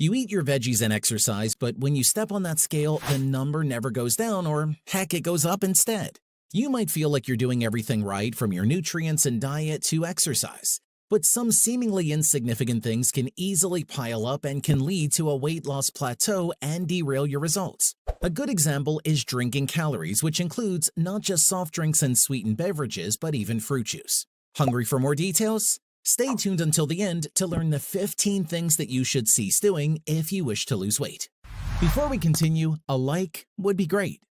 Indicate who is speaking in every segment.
Speaker 1: You eat your veggies and exercise, but when you step on that scale, the number never goes down, or heck, it goes up instead. You might feel like you're doing everything right, from your nutrients and diet to exercise. But some seemingly insignificant things can easily pile up and can lead to a weight loss plateau and derail your results. A good example is drinking calories, which includes not just soft drinks and sweetened beverages, but even fruit juice. Hungry for more details? Stay tuned until the end to learn the 15 things that you should cease doing if you wish to lose weight. Before we continue, a like would be great.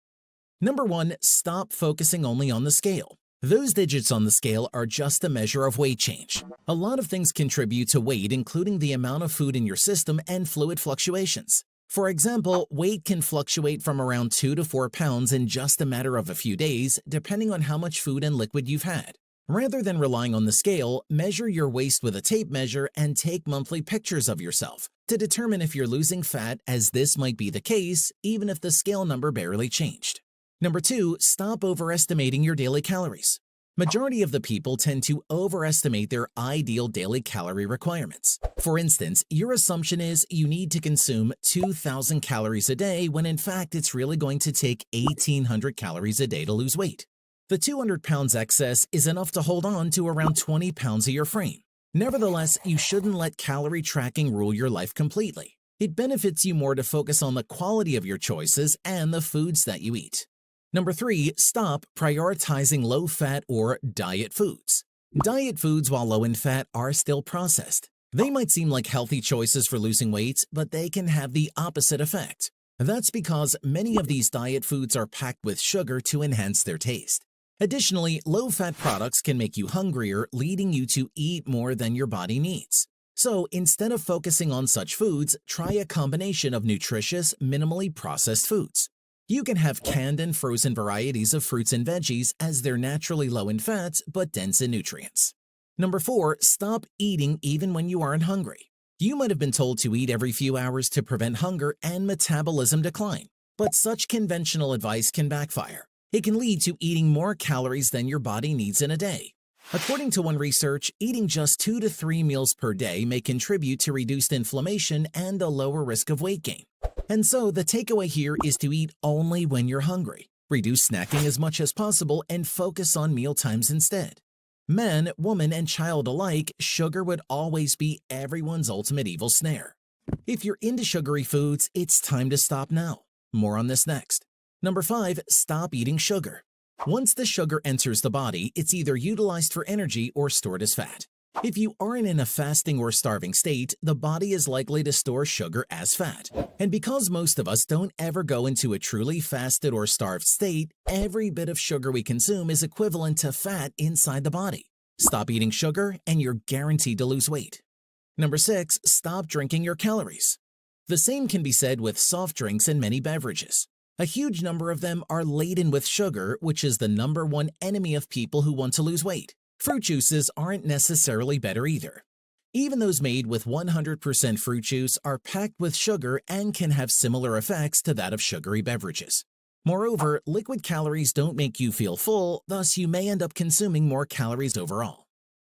Speaker 1: Number 1, stop focusing only on the scale. Those digits on the scale are just a measure of weight change. A lot of things contribute to weight, including the amount of food in your system and fluid fluctuations. For example, weight can fluctuate from around 2 to 4 pounds in just a matter of a few days, depending on how much food and liquid you've had. Rather than relying on the scale, measure your waist with a tape measure and take monthly pictures of yourself to determine if you're losing fat, as this might be the case even if the scale number barely changed. Number 2, stop overestimating your daily calories. Majority of the people tend to overestimate their ideal daily calorie requirements. For instance, your assumption is you need to consume 2,000 calories a day when in fact it's really going to take 1,800 calories a day to lose weight. The 200 pounds excess is enough to hold on to around 20 pounds of your frame. Nevertheless, you shouldn't let calorie tracking rule your life completely. It benefits you more to focus on the quality of your choices and the foods that you eat. Number 3, stop prioritizing low-fat or diet foods. Diet foods, while low in fat, are still processed. They might seem like healthy choices for losing weight, but they can have the opposite effect. That's because many of these diet foods are packed with sugar to enhance their taste. Additionally, low-fat products can make you hungrier, leading you to eat more than your body needs. So instead of focusing on such foods, try a combination of nutritious, minimally processed foods. You can have canned and frozen varieties of fruits and veggies, as they're naturally low in fats but dense in nutrients. Number 4, stop eating even when you aren't hungry. You might have been told to eat every few hours to prevent hunger and metabolism decline, but such conventional advice can backfire. It can lead to eating more calories than your body needs in a day. According to one research, eating just 2 to 3 meals per day may contribute to reduced inflammation and a lower risk of weight gain. And so the takeaway here is to eat only when you're hungry. Reduce snacking as much as possible and focus on meal times instead. Man, woman, and child alike, sugar would always be everyone's ultimate evil snare. If you're into sugary foods, it's time to stop now. More on this next. Number 5, stop eating sugar. Once the sugar enters the body, it's either utilized for energy or stored as fat. If you aren't in a fasting or starving state, the body is likely to store sugar as fat. And because most of us don't ever go into a truly fasted or starved state, every bit of sugar we consume is equivalent to fat inside the body. Stop eating sugar and you're guaranteed to lose weight. Number 6, stop drinking your calories. The same can be said with soft drinks and many beverages. A huge number of them are laden with sugar, which is the number one enemy of people who want to lose weight. Fruit juices aren't necessarily better either. Even those made with 100% fruit juice are packed with sugar and can have similar effects to that of sugary beverages. Moreover, liquid calories don't make you feel full, thus you may end up consuming more calories overall.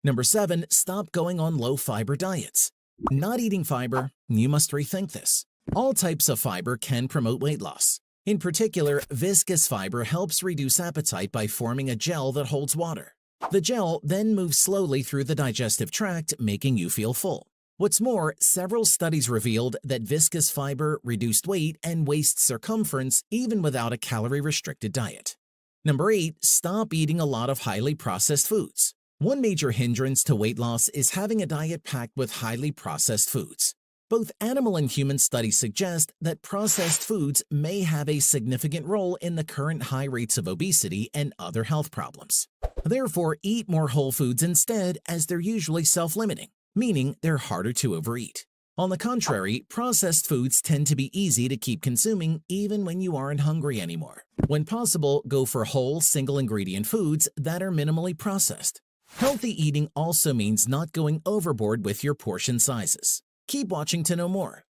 Speaker 1: Number 7, stop going on low-fiber diets. Not eating fiber, you must rethink this. All types of fiber can promote weight loss. In particular, viscous fiber helps reduce appetite by forming a gel that holds water. The gel then moves slowly through the digestive tract, making you feel full. What's more, several studies revealed that viscous fiber reduced weight and waist circumference even without a calorie-restricted diet. Number 8, stop eating a lot of highly processed foods. One major hindrance to weight loss is having a diet packed with highly processed foods. Both animal and human studies suggest that processed foods may have a significant role in the current high rates of obesity and other health problems. Therefore, eat more whole foods instead, as they're usually self-limiting, meaning they're harder to overeat. On the contrary, processed foods tend to be easy to keep consuming even when you aren't hungry anymore. When possible, go for whole, single-ingredient foods that are minimally processed. Healthy eating also means not going overboard with your portion sizes. Keep watching to know more.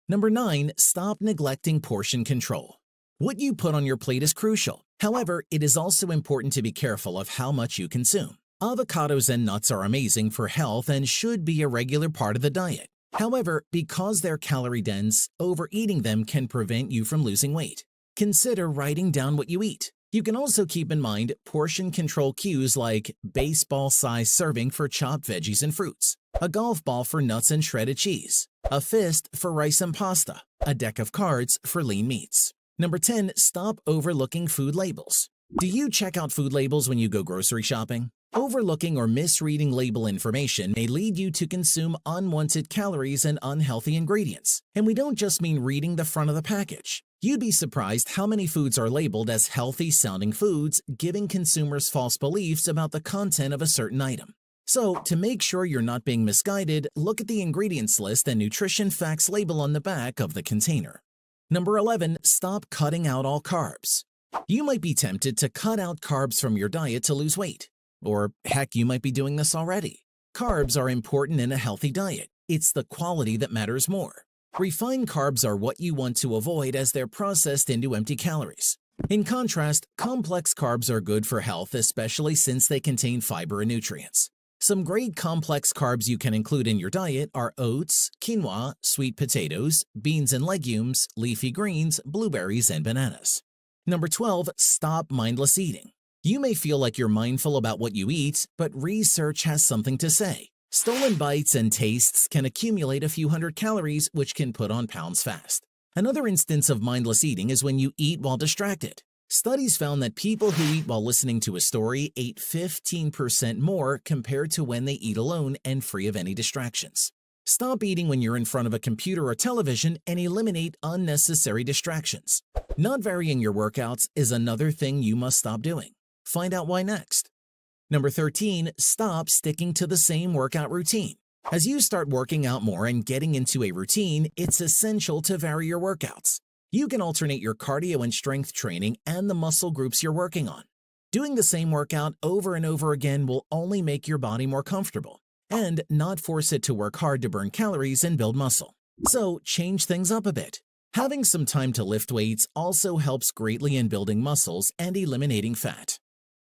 Speaker 1: Number 9, stop neglecting portion control. What you put on your plate is crucial. However, it is also important to be careful of how much you consume. Avocados and nuts are amazing for health and should be a regular part of the diet. However, because they're calorie dense, overeating them can prevent you from losing weight. Consider writing down what you eat. You can also keep in mind portion control cues like baseball-sized serving for chopped veggies and fruits, a golf ball for nuts and shredded cheese, a fist for rice and pasta, a deck of cards for lean meats. Number 10, stop overlooking food labels. Do you check out food labels when you go grocery shopping? Overlooking or misreading label information may lead you to consume unwanted calories and unhealthy ingredients. And we don't just mean reading the front of the package. You'd be surprised how many foods are labeled as healthy-sounding foods, giving consumers false beliefs about the content of a certain item. So, to make sure you're not being misguided, look at the ingredients list and nutrition facts label on the back of the container. Number 11, stop cutting out all carbs. You might be tempted to cut out carbs from your diet to lose weight. Or heck, you might be doing this already. Carbs are important in a healthy diet. It's the quality that matters more. Refined carbs are what you want to avoid as they're processed into empty calories. In contrast, complex carbs are good for health, especially since they contain fiber and nutrients. Some great complex carbs you can include in your diet are oats, quinoa, sweet potatoes, beans and legumes, leafy greens, blueberries, and bananas. Number 12, stop mindless eating. You may feel like you're mindful about what you eat, but research has something to say. Stolen bites and tastes can accumulate a few hundred calories, which can put on pounds fast. Another instance of mindless eating is when you eat while distracted. Studies found that people who eat while listening to a story ate 15% more compared to when they eat alone and free of any distractions. Stop eating when you're in front of a computer or television and eliminate unnecessary distractions. Not varying your workouts is another thing you must stop doing. Find out why next. Number 13, stop sticking to the same workout routine. As you start working out more and getting into a routine, it's essential to vary your workouts. You can alternate your cardio and strength training and the muscle groups you're working on. Doing the same workout over and over again will only make your body more comfortable and not force it to work hard to burn calories and build muscle. So change things up a bit. Having some time to lift weights also helps greatly in building muscles and eliminating fat.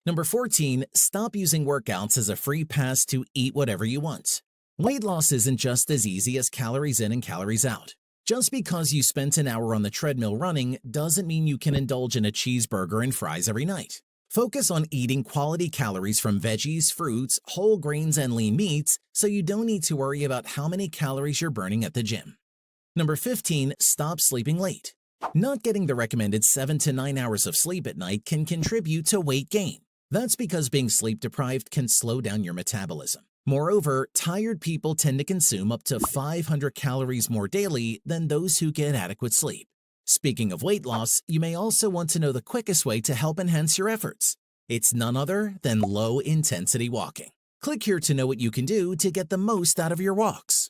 Speaker 1: Number 14, stop using workouts as a free pass to eat whatever you want. Weight loss isn't just as easy as calories in and calories out. Just because you spent an hour on the treadmill running doesn't mean you can indulge in a cheeseburger and fries every night. Focus on eating quality calories from veggies, fruits, whole grains, and lean meats so you don't need to worry about how many calories you're burning at the gym. Number 15, stop sleeping late. Not getting the recommended 7 to 9 hours of sleep at night can contribute to weight gain. That's because being sleep deprived can slow down your metabolism. Moreover, tired people tend to consume up to 500 calories more daily than those who get adequate sleep. Speaking of weight loss, you may also want to know the quickest way to help enhance your efforts. It's none other than low-intensity walking. Click here to know what you can do to get the most out of your walks.